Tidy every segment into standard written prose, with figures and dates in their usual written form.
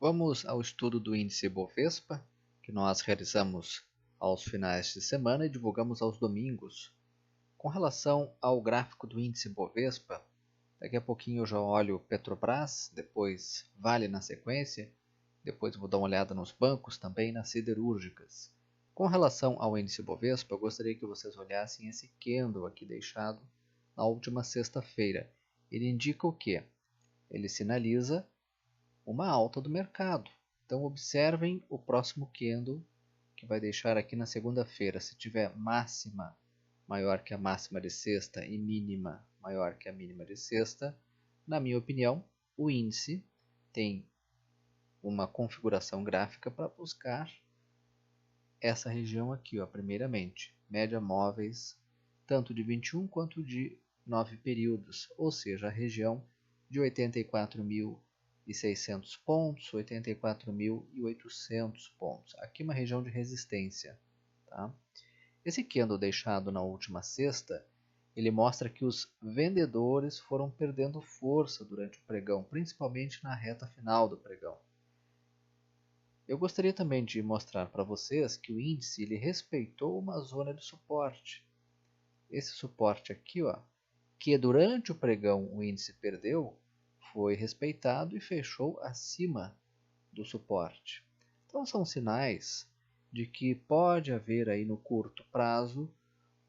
Vamos ao estudo do índice Bovespa, que nós realizamos aos finais de semana e divulgamos aos domingos. Com relação ao gráfico do índice Bovespa, daqui a pouquinho eu já olho Petrobras, depois Vale na sequência, depois vou dar uma olhada nos bancos também, nas siderúrgicas. Com relação ao índice Bovespa, eu gostaria que vocês olhassem esse candle aqui deixado na última sexta-feira. Ele indica o quê? Ele sinaliza uma alta do mercado. Então observem o próximo candle que vai deixar aqui na segunda-feira. Se tiver máxima maior que a máxima de sexta e mínima maior que a mínima de sexta, na minha opinião, o índice tem uma configuração gráfica para buscar essa região aqui, ó, primeiramente, média móveis tanto de 21 quanto de 9 períodos, ou seja, a região de 84.600 pontos, 84.800 pontos. Aqui uma região de resistência. Tá? Esse candle deixado na última sexta, ele mostra que os vendedores foram perdendo força durante o pregão, principalmente na reta final do pregão. Eu gostaria também de mostrar para vocês que o índice ele respeitou uma zona de suporte. Esse suporte aqui, ó, que durante o pregão o índice perdeu, foi respeitado e fechou acima do suporte. Então são sinais de que pode haver aí no curto prazo,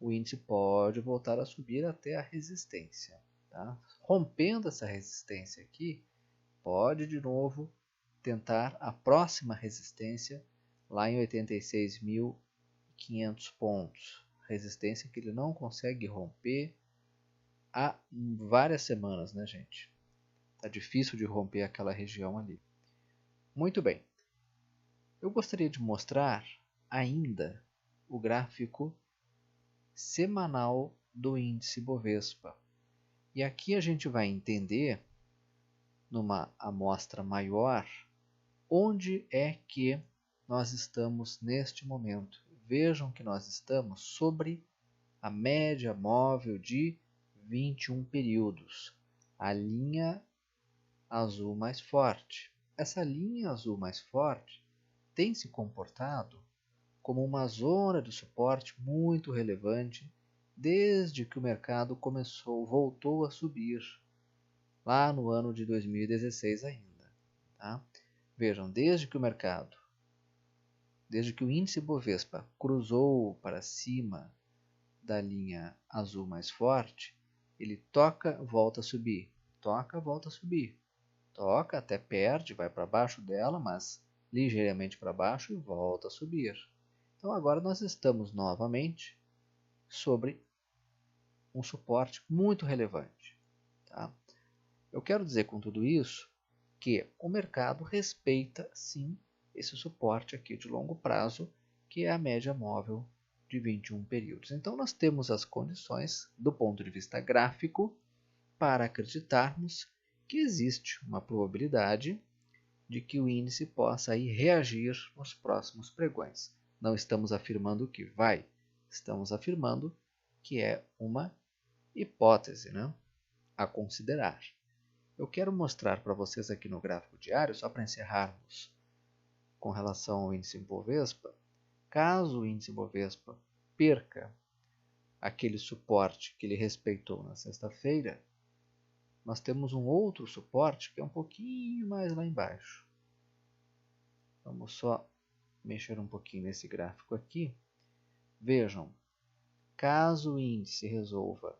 o índice pode voltar a subir até a resistência. Tá? Rompendo essa resistência aqui, pode de novo tentar a próxima resistência lá em 86.500 pontos. Resistência que ele não consegue romper há várias semanas, né, gente? Tá difícil de romper aquela região ali. Muito bem. Eu gostaria de mostrar ainda o gráfico semanal do índice Bovespa. E aqui a gente vai entender, numa amostra maior, onde é que nós estamos neste momento. Vejam que nós estamos sobre a média móvel de 21 períodos, a linha azul mais forte. Essa linha azul mais forte tem se comportado como uma zona de suporte muito relevante desde que o mercado voltou a subir, lá no ano de 2016 ainda. Tá? Vejam, desde que o índice Bovespa cruzou para cima da linha azul mais forte, ele toca, volta a subir, toca, volta a subir, toca, até perde, vai para baixo dela, mas ligeiramente para baixo e volta a subir. Então agora nós estamos novamente sobre um suporte muito relevante. Tá? Eu quero dizer com tudo isso que o mercado respeita sim esse suporte aqui de longo prazo, que é a média móvel de 21 períodos. Então nós temos as condições do ponto de vista gráfico para acreditarmos que existe uma probabilidade de que o índice possa aí reagir nos próximos pregões. Não estamos afirmando que vai, estamos afirmando que é uma hipótese, né, a considerar. Eu quero mostrar para vocês aqui no gráfico diário, só para encerrarmos com relação ao índice Bovespa, caso o índice Bovespa perca aquele suporte que ele respeitou na sexta-feira, nós temos um outro suporte que é um pouquinho mais lá embaixo. Vamos só mexer um pouquinho nesse gráfico aqui. Vejam, caso o índice resolva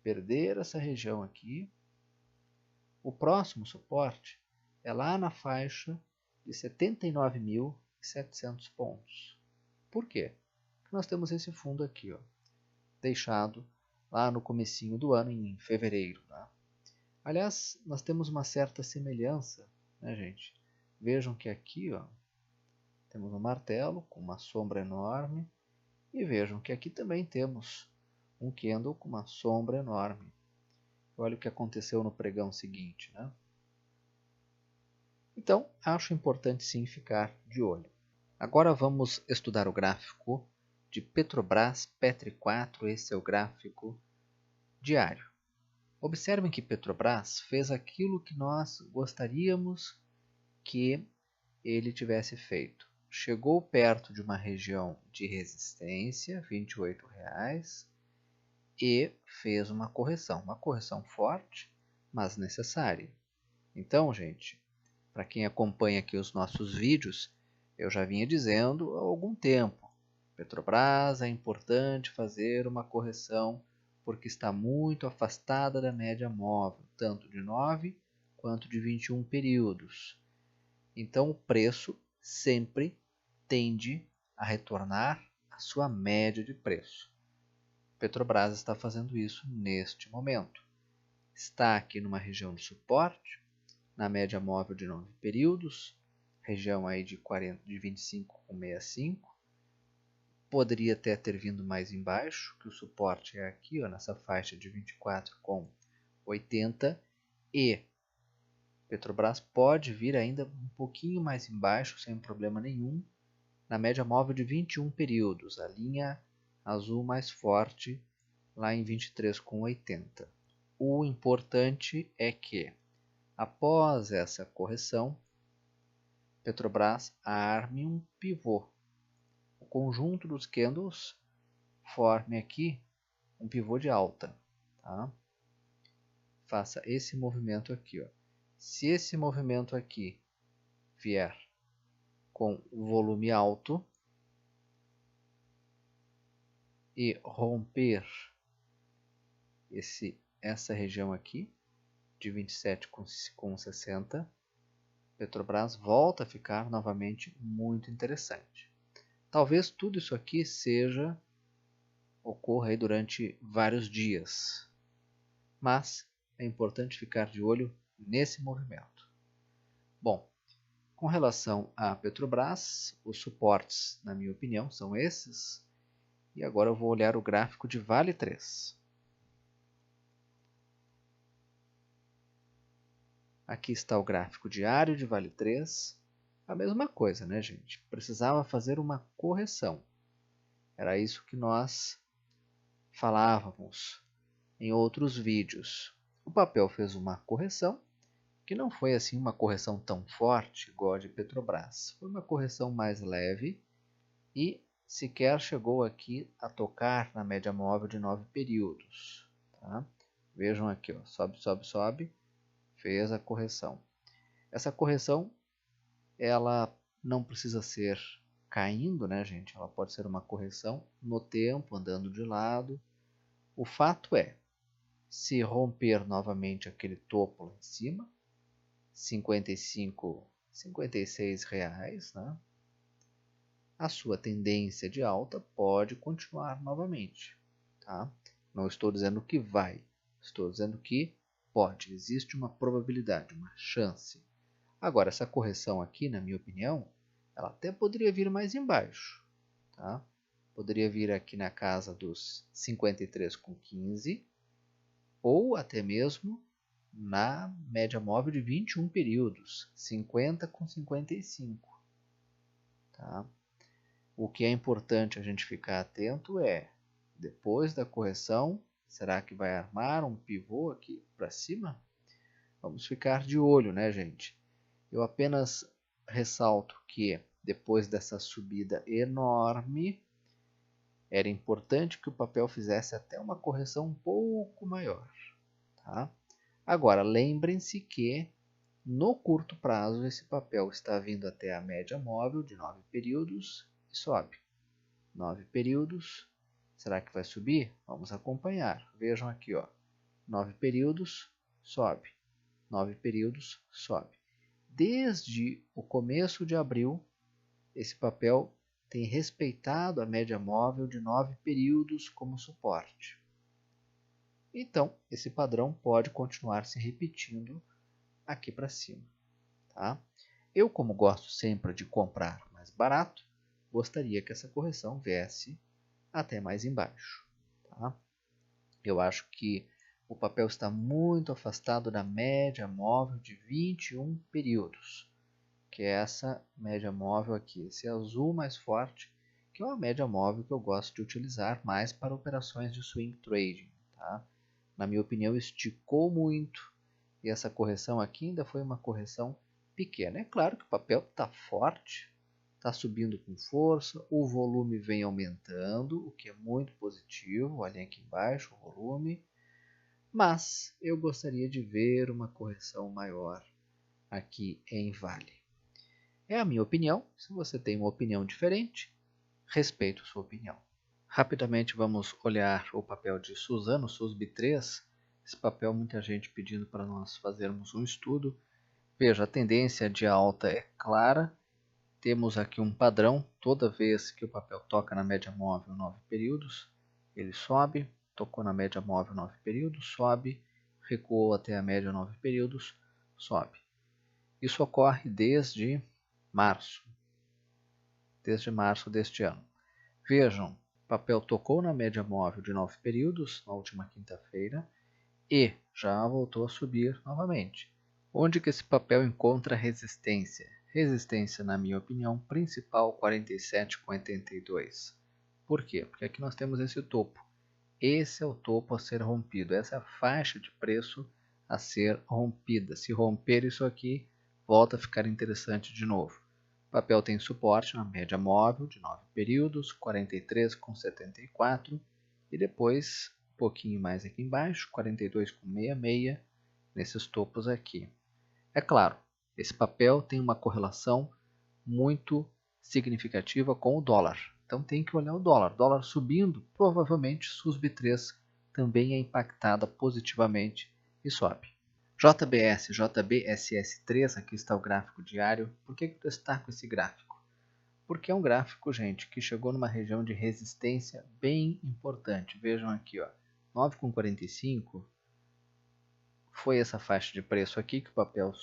perder essa região aqui, o próximo suporte é lá na faixa de 79.700 pontos. Por quê? Porque nós temos esse fundo aqui, ó, deixado lá no comecinho do ano, em fevereiro. Tá? Aliás, nós temos uma certa semelhança, né, gente? Vejam que aqui, ó, temos um martelo com uma sombra enorme e vejam que aqui também temos um candle com uma sombra enorme. Olha o que aconteceu no pregão seguinte, né? Então, acho importante sim ficar de olho. Agora vamos estudar o gráfico de Petrobras Petri 4, esse é o gráfico diário. Observem que Petrobras fez aquilo que nós gostaríamos que ele tivesse feito? Chegou perto de uma região de resistência, R$ 28,00, e fez uma correção forte, mas necessária. Então, gente, para quem acompanha aqui os nossos vídeos, eu já vinha dizendo há algum tempo, Petrobras é importante fazer uma correção porque está muito afastada da média móvel, tanto de 9 quanto de 21 períodos. Então o preço sempre tende a retornar à sua média de preço. Petrobras está fazendo isso neste momento. Está aqui numa região de suporte, na média móvel de 9 períodos, região aí de 25,65. Poderia até ter vindo mais embaixo, que o suporte é aqui, ó, nessa faixa de 24,80, e Petrobras pode vir ainda um pouquinho mais embaixo, sem problema nenhum, na média móvel de 21 períodos, a linha azul mais forte, lá em 23,80. O importante é que, após essa correção, Petrobras arme um pivô. O conjunto dos candles forme aqui um pivô de alta. Tá? Faça esse movimento aqui. Ó. Se esse movimento aqui vier com volume alto e romper essa região aqui de 27,60, Petrobras volta a ficar novamente muito interessante. Talvez tudo isso aqui ocorra aí durante vários dias, mas é importante ficar de olho nesse movimento. Bom, com relação à Petrobras, os suportes, na minha opinião, são esses. E agora eu vou olhar o gráfico de Vale 3. Aqui está o gráfico diário de Vale 3. A mesma coisa, né, gente? Precisava fazer uma correção. Era isso que nós falávamos em outros vídeos. O papel fez uma correção, que não foi assim uma correção tão forte igual a de Petrobras. Foi uma correção mais leve e sequer chegou aqui a tocar na média móvel de 9 períodos. Tá? Vejam aqui, ó, sobe, sobe, sobe, fez a correção. Essa correção, ela não precisa ser caindo, né, gente? Ela pode ser uma correção no tempo, andando de lado. O fato é, se romper novamente aquele topo lá em cima, 55, 56 reais, né? A sua tendência de alta pode continuar novamente. Tá? Não estou dizendo que vai, estou dizendo que pode. Existe uma probabilidade, uma chance. Agora, essa correção aqui, na minha opinião, ela até poderia vir mais embaixo. Tá? Poderia vir aqui na casa dos 53,15 ou até mesmo na média móvel de 21 períodos, 50,55. Tá? O que é importante a gente ficar atento é, depois da correção, será que vai armar um pivô aqui para cima? Vamos ficar de olho, né, gente? Eu apenas ressalto que depois dessa subida enorme, era importante que o papel fizesse até uma correção um pouco maior. Tá? Agora, lembrem-se que no curto prazo esse papel está vindo até a média móvel de 9 períodos e sobe. 9 períodos. Será que vai subir? Vamos acompanhar. Vejam aqui, ó. 9 períodos, sobe. 9 períodos, sobe. Desde o começo de abril, esse papel tem respeitado a média móvel de 9 períodos como suporte. Então, esse padrão pode continuar se repetindo aqui para cima. Tá? Eu, como gosto sempre de comprar mais barato, gostaria que essa correção viesse até mais embaixo. Tá? Eu acho que o papel está muito afastado da média móvel de 21 períodos, que é essa média móvel aqui, esse azul mais forte, que é uma média móvel que eu gosto de utilizar mais para operações de swing trading. Tá? Na minha opinião, esticou muito e essa correção aqui ainda foi uma correção pequena. É claro que o papel está forte, está subindo com força, o volume vem aumentando, o que é muito positivo. Olhem aqui embaixo o volume. Mas eu gostaria de ver uma correção maior aqui em Vale. É a minha opinião. Se você tem uma opinião diferente, respeito sua opinião. Rapidamente vamos olhar o papel de Suzano, SUSB 3. Esse papel, muita gente pedindo para nós fazermos um estudo. Veja, a tendência de alta é clara. Temos aqui um padrão. Toda vez que o papel toca na média móvel 9 períodos, ele sobe. Tocou na média móvel 9 períodos, sobe. Recuou até a média 9 períodos, sobe. Isso ocorre desde março deste ano. Vejam, o papel tocou na média móvel de 9 períodos na última quinta-feira e já voltou a subir novamente. Onde que esse papel encontra resistência? Resistência, na minha opinião, principal 47,82. Por quê? Porque aqui nós temos esse topo. Esse é o topo a ser rompido. Essa é a faixa de preço a ser rompida. Se romper isso aqui, volta a ficar interessante de novo. O papel tem suporte na média móvel de 9 períodos, 43,74 e depois um pouquinho mais aqui embaixo, 42,66 nesses topos aqui. É claro, esse papel tem uma correlação muito significativa com o dólar. Então tem que olhar o dólar. Dólar subindo, provavelmente SUSB 3 também é impactada positivamente e sobe. JBS, JBSS3, aqui está o gráfico diário. Por que eu destaco esse gráfico? Porque é um gráfico, gente, que chegou numa região de resistência bem importante. Vejam aqui, ó, 9,45 foi essa faixa de preço aqui que o papel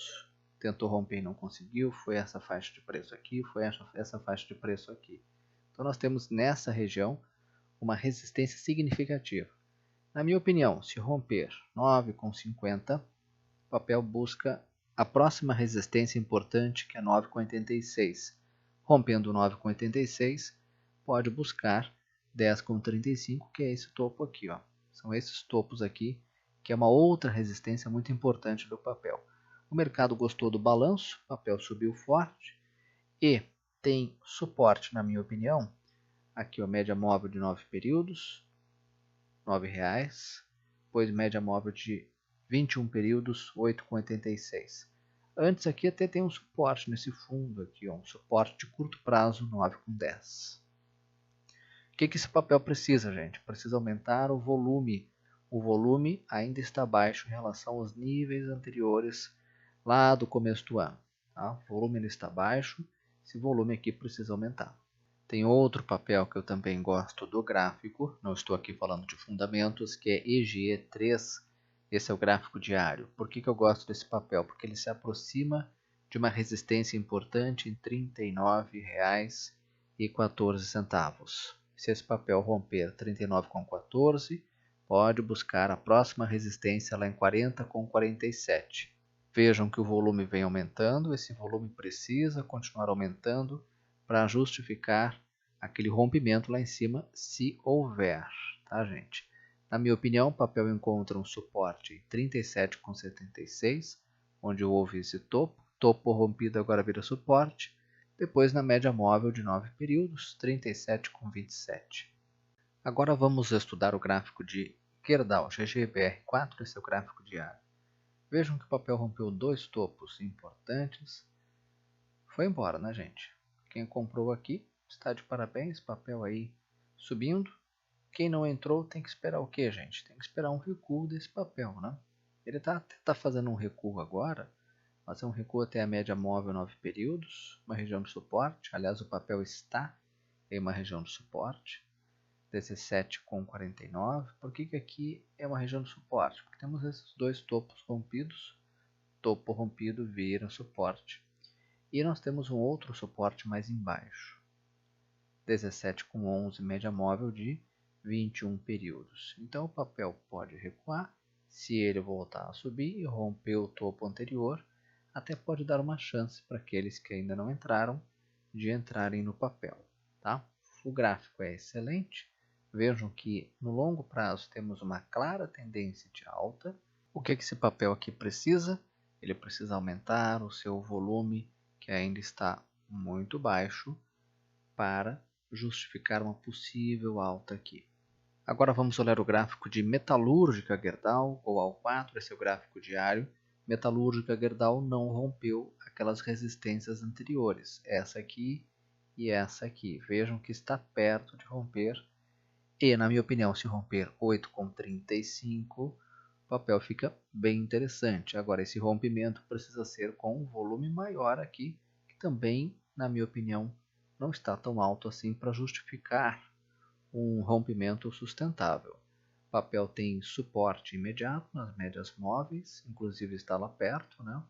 tentou romper e não conseguiu. Foi essa faixa de preço aqui, foi essa faixa de preço aqui. Então nós temos nessa região uma resistência significativa. Na minha opinião, se romper 9,50, o papel busca a próxima resistência importante, que é 9,86. Rompendo 9,86, pode buscar 10,35, que é esse topo aqui. Ó. São esses topos aqui, que é uma outra resistência muito importante do papel. O mercado gostou do balanço, o papel subiu forte e tem suporte, na minha opinião, aqui a média móvel de 9 períodos, R$ 9,00, depois média móvel de 21 períodos, 8,86. Antes aqui até tem um suporte nesse fundo aqui, ó, um suporte de curto prazo, 9,10. O que esse papel precisa, gente? Precisa aumentar o volume. O volume ainda está baixo em relação aos níveis anteriores lá do começo do ano. Tá? O volume ainda está baixo, esse volume aqui precisa aumentar. Tem outro papel que eu também gosto do gráfico, não estou aqui falando de fundamentos, que é EGE3. Esse é o gráfico diário. Por que eu gosto desse papel? Porque ele se aproxima de uma resistência importante em R$ 39,14. Se esse papel romper 39,14, pode buscar a próxima resistência lá em 40,47. Vejam que o volume vem aumentando, esse volume precisa continuar aumentando para justificar aquele rompimento lá em cima, se houver, tá, gente? Na minha opinião, o papel encontra um suporte em 37,76, onde houve esse topo. Topo rompido agora vira suporte. Depois na média móvel de 9 períodos, 37,27. Agora vamos estudar o gráfico de Gerdau, GGBR4, esse é o gráfico diário. Vejam que o papel rompeu dois topos importantes. Foi embora, né, gente? Quem comprou aqui está de parabéns, papel aí subindo. Quem não entrou tem que esperar o quê, gente? Tem que esperar um recuo desse papel, né? Ele está fazendo um recuo agora, mas é um recuo até a média móvel 9 períodos, uma região de suporte. Aliás, o papel está em uma região de suporte, 17,49. Por que aqui é uma região de suporte? Porque temos esses dois topos rompidos, topo rompido vira suporte. E nós temos um outro suporte mais embaixo, 17,11, média móvel de 21 períodos. Então o papel pode recuar, se ele voltar a subir e romper o topo anterior, até pode dar uma chance para aqueles que ainda não entraram, de entrarem no papel. Tá? O gráfico é excelente, vejam que no longo prazo temos uma clara tendência de alta. O que esse papel aqui precisa? ele precisa aumentar o seu volume, que ainda está muito baixo, para justificar uma possível alta aqui. Agora vamos olhar o gráfico de Metalúrgica Gerdau, ou AL4, esse é o gráfico diário. Metalúrgica Gerdau não rompeu aquelas resistências anteriores, essa aqui e essa aqui. Vejam que está perto de romper, e na minha opinião, se romper 8,35, o papel fica bem interessante. Agora, esse rompimento precisa ser com um volume maior aqui, que também, na minha opinião, não está tão alto assim para justificar um rompimento sustentável. O papel tem suporte imediato nas médias móveis, inclusive está lá perto, né?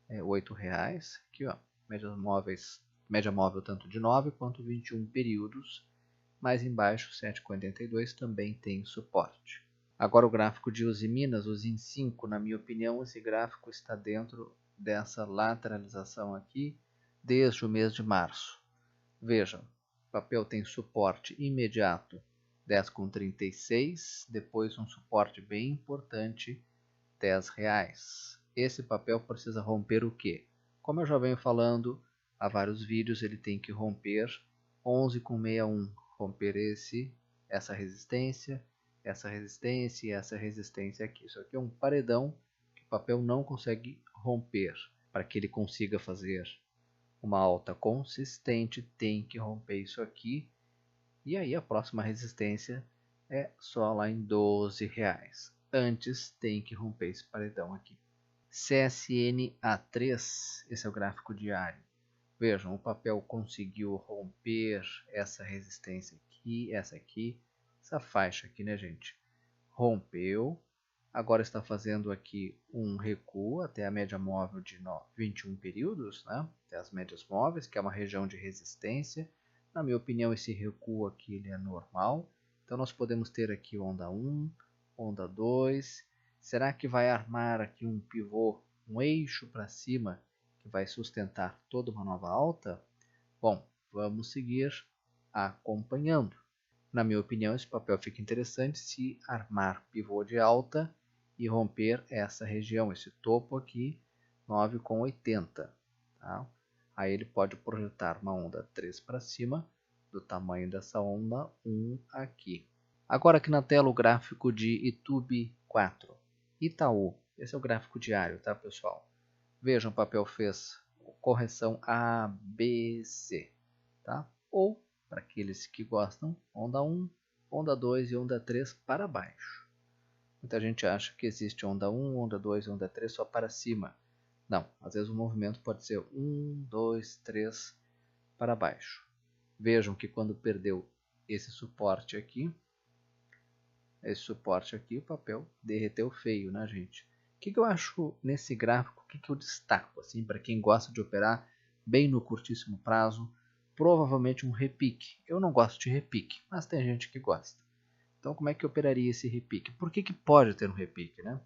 É R$8. Aqui, ó, média móvel tanto de 9 quanto 21 períodos. Mais embaixo, 7,42 também tem suporte. Agora o gráfico de Usiminas, o ZIN 5, na minha opinião, esse gráfico está dentro dessa lateralização aqui desde o mês de março. Vejam, o papel tem suporte imediato 10,36, depois um suporte bem importante, R$10. Esse papel precisa romper o quê? Como eu já venho falando há vários vídeos, ele tem que romper 11,61, romper essa resistência e essa resistência aqui. Isso aqui é um paredão que o papel não consegue romper. Para que ele consiga fazer uma alta consistente, tem que romper isso aqui. E aí a próxima resistência é só lá em R$12. Antes tem que romper esse paredão aqui. CSNA3, esse é o gráfico diário. Vejam, o papel conseguiu romper essa resistência aqui, essa faixa aqui, né, gente? Rompeu. Agora está fazendo aqui um recuo até a média móvel de 21 períodos, né? Até as médias móveis, que é uma região de resistência. Na minha opinião, esse recuo aqui ele é normal. Então, nós podemos ter aqui onda 1, onda 2. Será que vai armar aqui um pivô, um eixo para cima, que vai sustentar toda uma nova alta? Bom, vamos seguir acompanhando. Na minha opinião, esse papel fica interessante se armar pivô de alta e romper essa região, esse topo aqui, 9,80. Tá? Aí ele pode projetar uma onda 3 para cima, do tamanho dessa onda 1 aqui. Agora aqui na tela o gráfico de Itube 4. Itaú, esse é o gráfico diário, tá, pessoal? Vejam, o papel fez correção ABC, tá? Ou, para aqueles que gostam, onda 1, onda 2 e onda 3 para baixo. Muita gente acha que existe onda 1, onda 2 e onda 3 só para cima. Não, às vezes o movimento pode ser 1, 2, 3 para baixo. Vejam que quando perdeu esse suporte aqui, o papel derreteu feio, né, gente? O que eu acho nesse gráfico, o que eu destaco, assim, para quem gosta de operar bem no curtíssimo prazo? Provavelmente um repique. Eu não gosto de repique, mas tem gente que gosta. Então, como é que eu operaria esse repique? Por que pode ter um repique, né?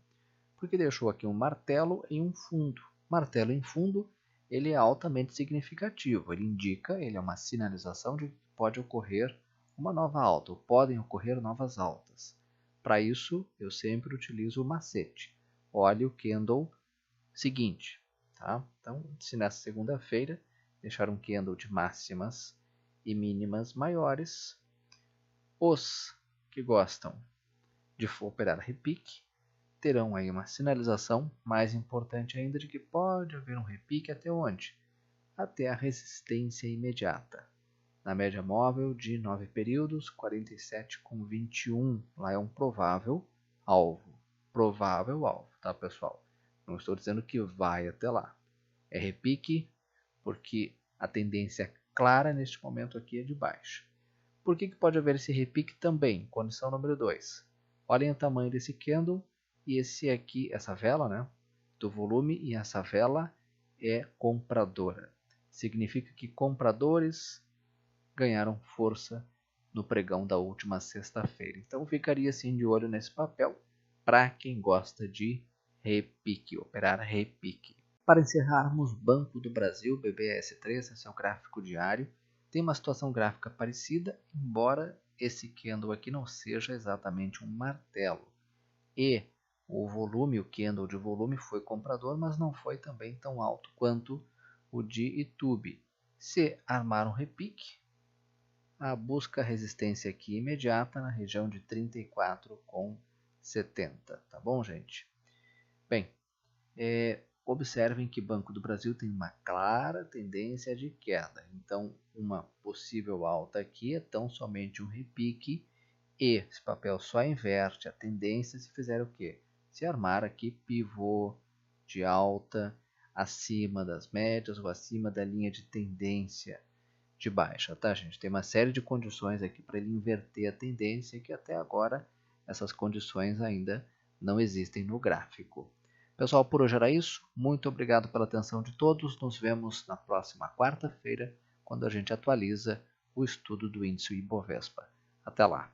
Porque deixou aqui um martelo em um fundo. Martelo em fundo, ele é altamente significativo. Ele indica, ele é uma sinalização de que pode ocorrer uma nova alta, ou podem ocorrer novas altas. Para isso, eu sempre utilizo o macete. Olhe o candle seguinte. Tá? Então, se nessa segunda-feira deixar um candle de máximas e mínimas maiores, os que gostam de operar repique terão aí uma sinalização mais importante ainda de que pode haver um repique até onde? Até a resistência imediata. Na média móvel de 9 períodos, 47,21. Lá é um provável alvo. Provável alvo, tá, pessoal? Não estou dizendo que vai até lá. É repique porque a tendência clara neste momento aqui é de baixa. Por que pode haver esse repique também? Condição número 2. Olhem o tamanho desse candle e esse aqui, essa vela, né, do volume, e essa vela é compradora. Significa que compradores ganharam força no pregão da última sexta-feira. Então ficaria assim de olho nesse papel para quem gosta de repique, operar repique. Para encerrarmos, Banco do Brasil, BBS3, esse é o gráfico diário. Tem uma situação gráfica parecida, embora esse candle aqui não seja exatamente um martelo. E o volume, o candle de volume foi comprador, mas não foi também tão alto quanto o de YouTube. Se armar um repique, a busca resistência aqui imediata na região de 34,70, tá bom, gente? Bem, observem que Banco do Brasil tem uma clara tendência de queda, então uma possível alta aqui é tão somente um repique e esse papel só inverte a tendência se fizer o quê? Se armar aqui pivô de alta acima das médias ou acima da linha de tendência de baixa, tá, gente? Tem uma série de condições aqui para ele inverter a tendência que até agora essas condições ainda não existem no gráfico. Pessoal, por hoje era isso. Muito obrigado pela atenção de todos. Nos vemos na próxima quarta-feira, quando a gente atualiza o estudo do índice Ibovespa. Até lá!